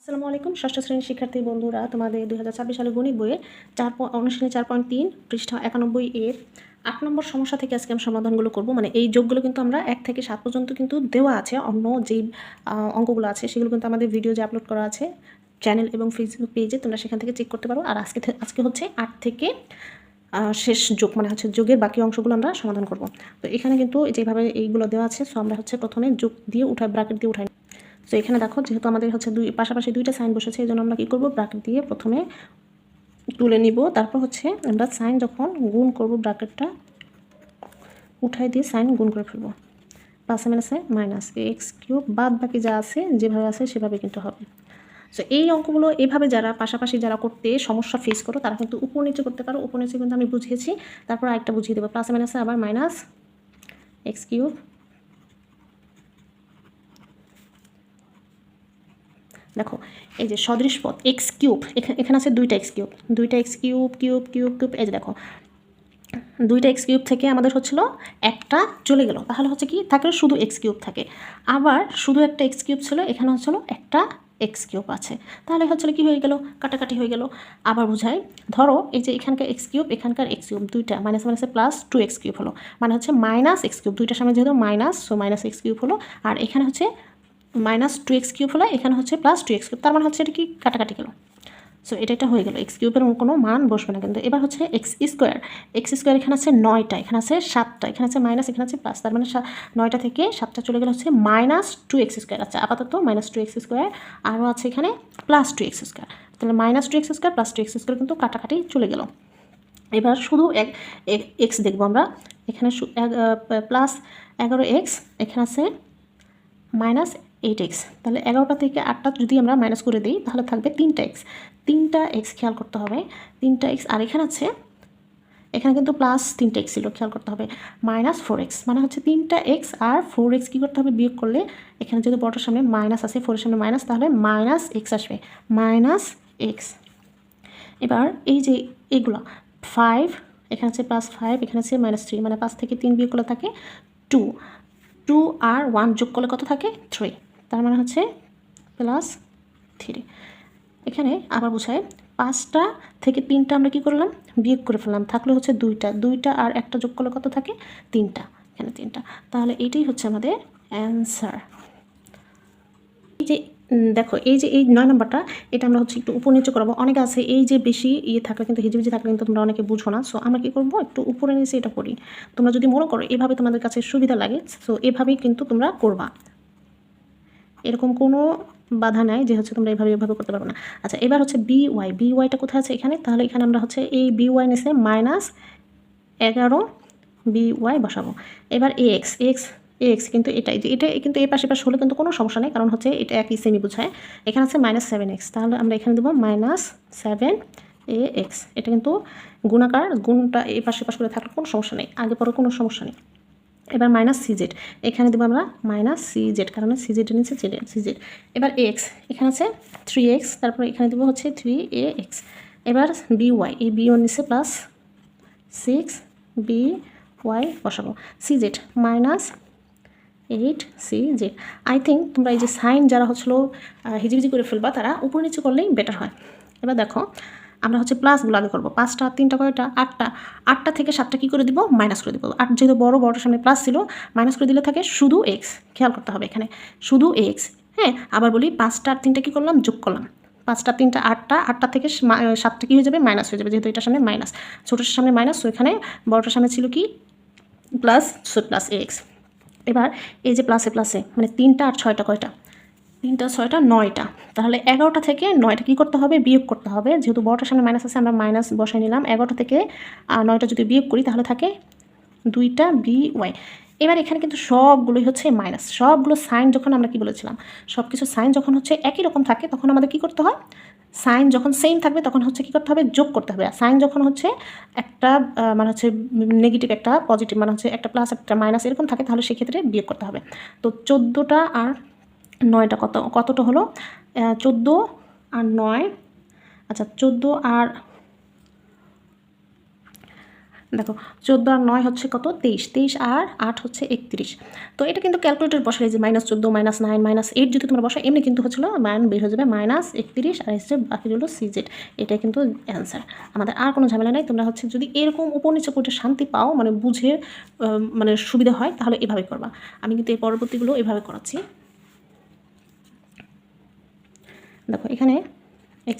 আসসালামু আলাইকুম ষষ্ঠ শ্রেণীর শিক্ষার্থী বন্ধুরা, তোমাদের 2024 সালের গণিত বইয়ের অনুশীলনী 4.3 পৃষ্ঠা 91 এর 8 নম্বর সমস্যা থেকে আজকে আমি সমাধানগুলো করব। মানে এই যোগগুলো কিন্তু আমরা 1 থেকে 7 পর্যন্ত কিন্তু দেওয়া আছে, অন্য যেই অঙ্কগুলো আছে সেগুলো কিন্তু আমাদের ভিডিও যে আপলোড করা আছে চ্যানেল এবং ফেসবুক পেজে, তোমরা সেখান থেকে চেক করতে পারো। আর আজকে হচ্ছে 8 থেকে শেষ যোগ, মানে হচ্ছে যোগের বাকি অংশগুলো আমরা সমাধান করব। তো এখানে কিন্তু যেভাবে এইগুলো দেওয়া আছে, সো আমরা হচ্ছে প্রথমে যোগ দিয়ে ব্র্যাকেট দিয়ে উঠাই। তো এখানে দেখো, যেহেতু আমাদের হচ্ছে পাশাপাশি দুইটা সাইন বসেছে, এই জন্য আমরা কী করবো, ব্র্যাকেট দিয়ে প্রথমে তুলে নিব। তারপর হচ্ছে আমরা সাইন যখন গুণ করব, ব্র্যাকেটটা উঠাই দিয়ে সাইন গুণ করে ফেলবো। প্লাসে মাইনাসে মাইনাস এক্স কিউব, বাদ বাকি যা আছে যেভাবে আছে সেভাবে কিন্তু হবে। সো এই অঙ্কগুলো এভাবে যারা পাশাপাশি যারা করতে সমস্যা ফেস করো, তারা কিন্তু উপর নিচে করতে পারো। উপর নিচে কিন্তু আমি বুঝিয়েছি, তারপর আরেকটা বুঝিয়ে দেবো। প্লাসে মাইনাসে আবার মাইনাস এক্স কিউব, দেখো এই যে সদৃশ পদ এক্স কিউব, এখানে আছে দুইটা x cube, cube cube cube. এই যে দেখো, দুইটা এক্স কিউব থেকে আমাদের হচ্ছিল একটা চলে গেল, তাহলে হচ্ছে কি থাকে, শুধু এক্স কিউব থাকে। আবার শুধু একটা এক্স কিউব ছিল, এখানে হচ্ছিল একটা এক্স কিউব আছে, তাহলে হচ্ছিল কি হয়ে গেল, কাটাকাটি হয়ে গেল। আবার বুঝাই, ধরো এই যে এখানকার এক্স কিউব, এখানকার এক্স কিউব, দুইটা মাইনাস মাইনাসে প্লাস 2x কিউব হলো, মানে হচ্ছে মাইনাস এক্স কিউব, দুইটার সামনে যেহেতু minus, so minus x cube হলো। আর এখানে হচ্ছে মাইনাস 2x কিউব হলো, এখানে হচ্ছে প্লাস 2x কিউব, তার মানে হচ্ছে এটা কি কাটাকাটি গেল। সো এটা হয়ে গেল, এক্স কিউবের কোনো মান বসবে না কিন্তু। এবার হচ্ছে এক্স স্কোয়ার, এখানে আছে 9টা, এখানে আছে 7টা, এখানে আছে মাইনাস, এখানে আছে প্লাস, তার মানে 9টা থেকে 7টা চলে গেলে হচ্ছে মাইনাস 2x স্কোয়ার। আচ্ছা, আপাতত মাইনাস 2x স্কোয়ার, আরও আছে এখানে প্লাস 2x স্কোয়ার, তাহলে minus 2x square plus 2x square কিন্তু কাটাকাটি চলে গেল। এবার শুধু এক্স দেখবো আমরা, এখানে প্লাস 11x, এখানে আছে মাইনাস 8x, তাহলে 11টা থেকে 8টা যদি আমরা মাইনাস করে দিই, তাহলে থাকবে 3টা এক্স খেয়াল করতে হবে, 3টা এক্স। আর এখানে আছে, এখানে কিন্তু প্লাস 3টা এক্স ছিল, খেয়াল করতে হবে, মাইনাস 4x, মানে হচ্ছে 3টা এক্স আর 4x কী করতে হবে, বিয়োগ করলে এখানে যদি বড়টার সামনে মাইনাস আছে, 4 এর সামনে মাইনাস, তাহলে মাইনাস এক্স আসবে, মাইনাস এক্স। এবার এই যে এইগুলো 5, এখানে আছে প্লাস 5, এখানে আছে মাইনাস 3, মানে 5 থেকে 3 বিয়োগ করলে থাকে 2 আর 1 যোগ করলে কত থাকে, 3, তার মানে হচ্ছে প্লাস 3। এখানে আবার বোঝায়, 5টা থেকে 3টা আমরা কি করলাম, বিয়োগ করে ফেললাম, থাকলে হচ্ছে 2টা আর একটা যোগ করলে কত থাকে, 3টা, এখানে 3টা, তাহলে এইটাই হচ্ছে আমাদের অ্যান্সার। এই যে দেখো, এই যে এই 9 নম্বরটা, এটা আমরা হচ্ছে একটু উপর নিচে করাবো। অনেকে আছে এই যে বেশি থাকলে কিন্তু হিজিবিজি থাকলে কিন্তু তোমরা অনেকে বুঝো না, সো আমরা কী করবো, একটু উপরে নিচে এটা করি। তোমরা যদি মনে করো এভাবে তোমাদের কাছে সুবিধা লাগে, সো এভাবেই কিন্তু তোমরা করবা, এরকম কোনো বাধা নাই যে হচ্ছে তোমরা এভাবে করতে পারবো না। আচ্ছা, এবার হচ্ছে বিওয়াইটা কোথায় আছে এখানে, তাহলে এখানে আমরা হচ্ছে এই বিওয়াই নিচে মাইনাস 11 বিওয়াই বসাবো। এবার এক্স কিন্তু এটা কিন্তু এই পাশে হলে কিন্তু কোনো সমস্যা নেই, কারণ হচ্ছে এটা একই সেমি বোঝায়। এখানে আছে মাইনাস 7x, তাহলে আমরা এখানে দেবো মাইনাস 7ax। এটা কিন্তু গুণাকার, গুণটা এই পাশে করে থাকলে কোনো সমস্যা নেই, আগে পরে কোনো সমস্যা নেই। এবার মাইনাস সিজেড, এখানে দেবো আমরা মাইনাস সিজেড, কারণ সিজেডের নিচে সিজেড। এবার এক্স, এখানে আছে 3x, তারপরে এখানে দেবো হচ্ছে 3ax। এবার বিওয়াই, এই বিওয়াই নিচে প্লাস 6by বসাবো। CZ minus 8cz। I think তোমরা এই যে সাইন যারা হচ্ছিল হিজিবিজি করে ফেলবা, তারা উপর নিচে করলেই বেটার হয়। এবার দেখো, আমরা হচ্ছে প্লাসগুলো আগে করবো। 5টা 3টা কয়টা, 8টা থেকে 7টা কী করে দিব, মাইনাস করে দিব। আর যেহেতু বড়টার সামনে প্লাস ছিল, মাইনাস করে দিলে থাকে শুধু এক্স, খেয়াল করতে হবে এখানে শুধু এক্স। হ্যাঁ, আবার বলি, 5টা আর 3টা কী করলাম, যোগ করলাম। 5টা 3টা 8টা থেকে 7টা কী হয়ে যাবে, মাইনাস হয়ে যাবে, যেহেতু এটার সামনে মাইনাস, ছোটোটার সামনে মাইনাস, তো এখানে বড়টার সামনে ছিল কি প্লাস, সো প্লাস এক্স। এবার এই যে প্লাসে মানে 3টা আর 6টা কয়টা, 3টা 6টা 9টা, তাহলে 11টা থেকে 9টা কী করতে হবে, বিয়োগ করতে হবে। যেহেতু বড়টার সামনে মাইনাস আছে, আমরা মাইনাস বসাই নিলাম। 11টা থেকে 9টা যদি বিয়োগ করি, তাহলে থাকে 2টা বিওয়াই। এবার এখানে কিন্তু সবগুলোই হচ্ছে মাইনাস, সবগুলো সাইন যখন আমরা কি বলেছিলাম, সব কিছু সাইন যখন হচ্ছে একই রকম থাকে, তখন আমাদের কী করতে হয়, সাইন যখন সেম থাকবে তখন হচ্ছে কী করতে হবে, যোগ করতে হবে। আর সাইন যখন হচ্ছে একটা মানে হচ্ছে নেগেটিভ একটা পজিটিভ, মানে হচ্ছে একটা প্লাস একটা মাইনাস এরকম থাকে, তাহলে সেক্ষেত্রে বিয়োগ করতে হবে। তো 14টা আর 9টা কতটা হলো, 14 আর 9, আচ্ছা 14 আর দেখো 14 আর 9 হচ্ছে কত 23, 23 আর 8 হচ্ছে 31। তো এটা কিন্তু ক্যালকুলেটর বসালে যে -14 -9 -8 যদি তোমরা বসাও এমনি কিন্তু হচ্ছিল মান বের হয়ে যাবে -31 আর এসে বাকি হলো সিজেড। এটা কিন্তু অ্যান্সার, আমাদের আর কোনো ঝামেলা নেই। তোমরা হচ্ছে যদি এরকম উপর নিচে করে শান্তি পাও মানে বুঝে মানে সুবিধা হয় তাহলে এভাবে করবা। আমি কিন্তু এই পরবর্তীগুলো এভাবে করাচ্ছি। দেখো এখানে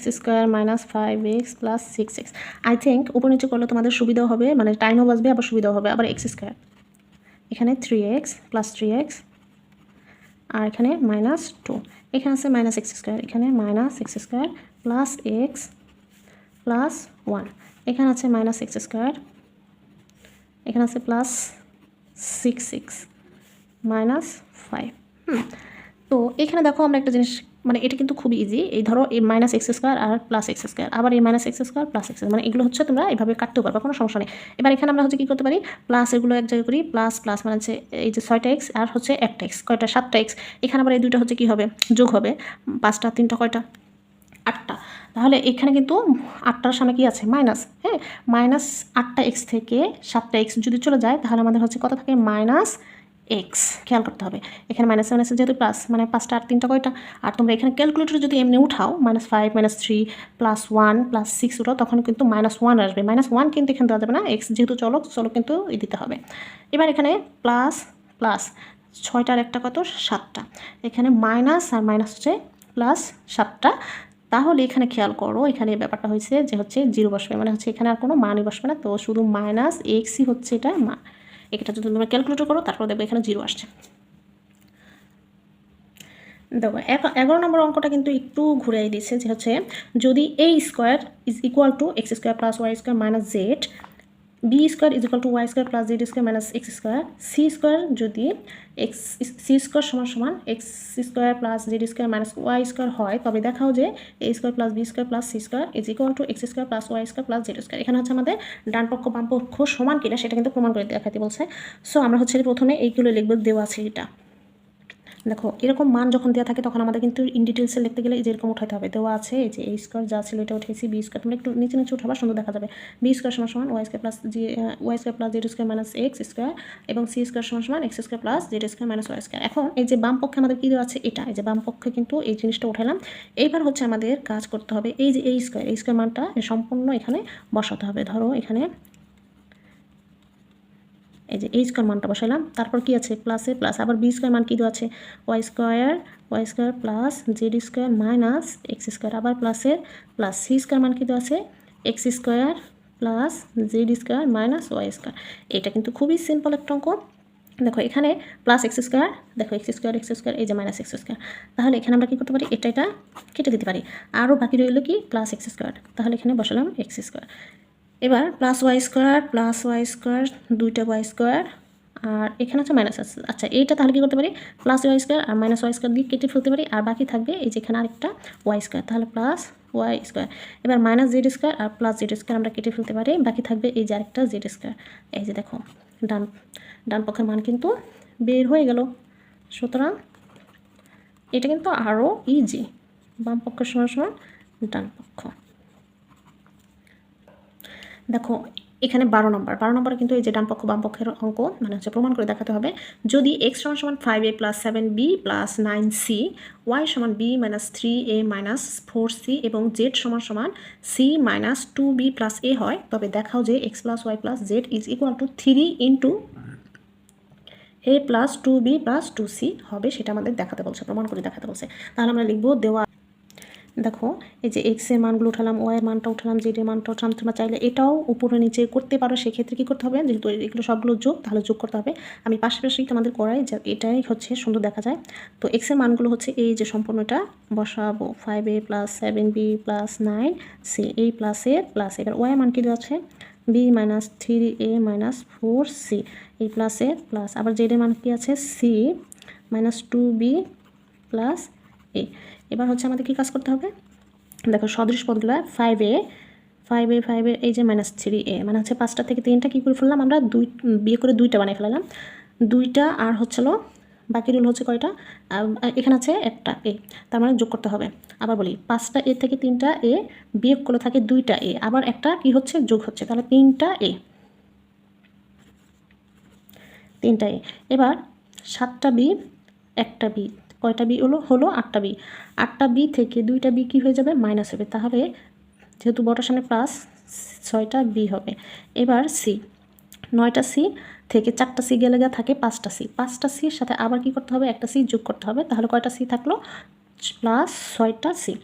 x² - 5x + 6x, I think উপর নিচে করলে তোমাদের সুবিধাও হবে, মানে টাইমও বাঁচবে আবার সুবিধাও হবে। আবার x², এখানে 3x + 3x, আর এখানে -2, এখানে আছে -x², এখানে -x² + x + 1, এখানে আছে -x², এখানে আছে +6x -5। তো এখানে দেখো আমরা একটা জিনিস, মানে এটা কিন্তু খুবই ইজি। এই ধরো এই -x² আর +x², আবার এই -x² +x, মানে এগুলো হচ্ছে তোমরা এইভাবে কাটতেও পারবা, কোনো সমস্যা নেই। এবার এখানে আমরা হচ্ছে কী করতে পারি, প্লাস এগুলো এক জায়গায় করি, প্লাস প্লাস মানে হচ্ছে এই যে 6টা x আর হচ্ছে একটা x, কয়টা 7টা x। এখানে আবার এই দুইটা হচ্ছে কী হবে, যোগ হবে। 5টা 3টা কয়টা 8টা। তাহলে এখানে কিন্তু 8টার সামনে কি আছে মাইনাস, হ্যাঁ, -8টা x থেকে 7টা x যদি চলে যায় তাহলে আমাদের হচ্ছে কত থাকে -x। খেয়াল করতে হবে এখানে মাইনাস মাইনাসে যেহেতু প্লাস, মানে 5টা আর 3টা কয়টা। আর তোমরা এখানে ক্যালকুলেটরে যদি এমনি উঠাও -5 -3 +1 +6 উঠাও তখন কিন্তু -1 আসবে। -1 কিন্তু এখানে দেওয়া যাবে না, x যেহেতু চলো কিন্তু দিতে হবে। এবার এখানে প্লাস প্লাস 6টার একটা কত 7টা, এখানে মাইনাস আর মাইনাস হচ্ছে প্লাস 7টা। তাহলে এখানে খেয়াল করো, এখানে ব্যাপারটা হয়েছে যে হচ্ছে 0 বসবে, মানে হচ্ছে এখানে আর কোনো মানই বসবে না, তো শুধু -xই হচ্ছে এটা মান। এটা যদি তোমরা ক্যালকুলেটর করো তারপর দেখবে এখানে 0 আসছে। দেখো 11 নম্বর অঙ্কটা কিন্তু একটু ঘুরাই দিচ্ছে যে হচ্ছে যদি a² = x² + y² - z, b² = y² + z² - x², c² যদি c² সমান x² + z² - y² হয় তবে দেখাও যে a² + b² + c² = x² + y² + z²। এখানে হচ্ছে আমাদের ডান পক্ষ বাম পক্ষ সমান কিনা সেটা কিন্তু প্রমাণ করে দেখাতে বলছে। সো আমরা হচ্ছে প্রথমে এইগুলো লিখব, দেওয়া আছে এটা। দেখো এরকম মান যখন দেওয়া থাকে তখন আমাদের কিন্তু ইন ডিটেলসে লিখতে গেলে যেরকম উঠাতে হবে, দেওয়া আছে এই যে a² যা ছিল এটা উঠেছি, b², তোমরা একটু নিচে নিচে উঠাবা সুন্দর দেখা যাবে। b² = y² + z² - x² এবং c² = x² + z² - y²। এখন এই যে বাম পক্ষে আমাদের কী দেওয়া আছে এটা, এই যে বাম পক্ষে কিন্তু এই জিনিসটা উঠালাম। এইবার হচ্ছে আমাদের কাজ করতে হবে এই যে a² মানটা সম্পূর্ণ এখানে বসাতে হবে। ধরো এখানে এই যে a² মানটা বসাইলাম, তারপর কি আছে প্লাসে প্লাস, আবার b² মান কি দেওয়া আছে y² + z² - x², আবার প্লাসে প্লাস, c² মান কি দেওয়া আছে x² + z² - y²। এটা কিন্তু খুবই সিম্পল একটা অঙ্ক। দেখো এখানে +x², দেখো x² এই যে -x², তাহলে এখানে আমরা কি করতে পারি এটা কেটে দিতে পারি। আরও বাকি রইল কি +x², তাহলে এখানে বসালাম x²। এবার +y² দুইটা y², আর এখানে হচ্ছে মাইনাস আছে। আচ্ছা এইটা তাহলে কী করতে পারি +y² আর -y² দিয়ে কেটে ফেলতে পারি, আর বাকি থাকবে এই যে এখানে আরেকটা y², তাহলে +y²। এবার -z² আর +z² আমরা কেটে ফেলতে পারি, বাকি থাকবে এই যে আরেকটা z²। এই যে দেখো ডান পক্ষের মান কিন্তু বের হয়ে গেল। সুতরাং এটা কিন্তু আরও ইজি, বাম পক্ষের সমান ডান পক্ষ। দেখো এখানে 12 নম্বরে কিন্তু এই যে ডান পক্ষ বাম পক্ষের অঙ্ক মানে হচ্ছে প্রমাণ করে দেখাতে হবে যদি x = 5a + 7b + 9c, y = b - 3a - 4c এবং z = c - 2b + a হয় তবে দেখাও যে x + y + z = 3 × a + 2b + 2c হবে, সেটা আমাদের দেখাতে বলছে, প্রমাণ করে দেখাতে বলছে। তাহলে আমরা লিখব দেওয়া। দেখো এই যে x এর মানগুলো উঠালাম, y এর মানটা উঠালাম, z এর মানটা উঠালাম। তোমরা চাইলে এটাও উপরে নিচে করতে পারো, সেক্ষেত্রে কী করতে হবে যেহেতু এগুলো সবগুলো যোগ তাহলে যোগ করতে হবে। আমি পাশাপাশি তোমাদের করাই যে এটাই হচ্ছে সুন্দর দেখা যায়। তো x এর মানগুলো হচ্ছে এই যে সম্পূর্ণটা বসাবো 5a + 7b + 9c, এই প্লাসে প্লাস। এবার y এর মান কী দেওয়া আছে b - 3a - 4c, এই প্লাসে প্লাস। আবার z এর মান কী আছে c - 2b + a। এবার হচ্ছে আমাদের কী কাজ করতে হবে দেখো সদৃশ পদগুলো 5a এই যে -3a মানে হচ্ছে 5টা থেকে 3টা কী করে ফেললাম আমরা বিয়ে করে 2টা বানিয়ে ফেলালাম। 2টা আর হচ্ছিল বাকি রুল হচ্ছে কয়টা, এখানে আছে একটা a, তার মানে যোগ করতে হবে। আবার বলি 5টা a থেকে 3টা a বিয়োগ করলে থাকে 2টা a, আবার একটা কি হচ্ছে যোগ হচ্ছে, তাহলে 3টা a। 3টা এ। এবার 7টা বি, একটা বি, কয়টা বি হলো 8টা বি। 8টা বি থেকে 2টা বি কী হয়ে যাবে, মাইনাস হবে। তাহলে যেহেতু বড়টার সামনে প্লাস, 6টা বি হবে। এবার সি, 9টা সি থেকে 4টা সি গেলে যা থাকে 5টা সি। 5টা সির সাথে আবার কি করতে হবে, একটা সি যোগ করতে হবে। তাহলে কয়টা সি থাকলো, প্লাস 6টা সি।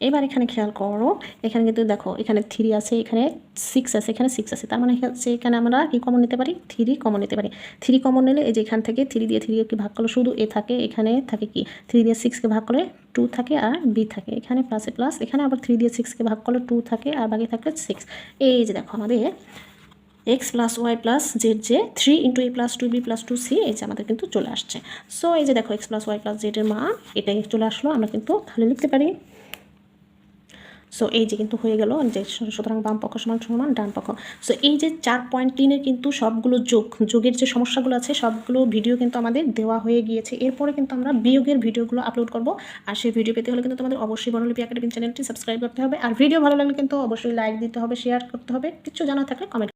এবার এখানে খেয়াল করো, এখানে কিন্তু দেখো এখানে 3 আছে, এখানে 6 আছে, এখানে 6 আছে। তার মানে হচ্ছে এখানে আমরা কি কমন নিতে পারি, 3 কমন নিতে পারি। 3 কমন নিলে এই যে এখান থেকে 3 দিয়ে 3 কি ভাগ করলে শুধু এ থাকে, এখানে থাকে কি 3 দিয়ে 6কে ভাগ করলে 2 থাকে আর বি থাকে। এখানে প্লাসে প্লাস, এখানে আবার 3 দিয়ে 6কে ভাগ করলে 2 থাকে আর বাকি থাকে 6। এই যে দেখো আমাদের x plus y plus z যে 3 into a plus 2 b plus 2 c, এই যে আমাদের কিন্তু চলে আসছে। সো এই যে দেখো x প্লাস ওয়াই প্লাস জেডের মান এটাই চলে আসলো। আমরা কিন্তু তাহলে লিখতে পারি। সো এই যে কিন্তু হয়ে গেল যে সুতরাং বাম পক্ষ সমান সমান ডান পক্ষ। সো এই যে 4.3-এর কিন্তু সবগুলো যোগের যে সমস্যাগুলো আছে সবগুলো ভিডিও কিন্তু আমাদের দেওয়া হয়ে গিয়েছে। এরপরে কিন্তু আমরা বিয়োগের ভিডিওগুলো আপলোড করব। আর সেই ভিডিও পেতে হলে কিন্তু তোমাদের অবশ্যই বর্ণলিপি একাডেমি চ্যানেলটি সাবস্ক্রাইব করতে হবে। আর ভিডিও ভালো লাগলে কিন্তু অবশ্যই লাইক দিতে হবে, শেয়ার করতে হবে। কিছু জানা থাকলে কমেন্ট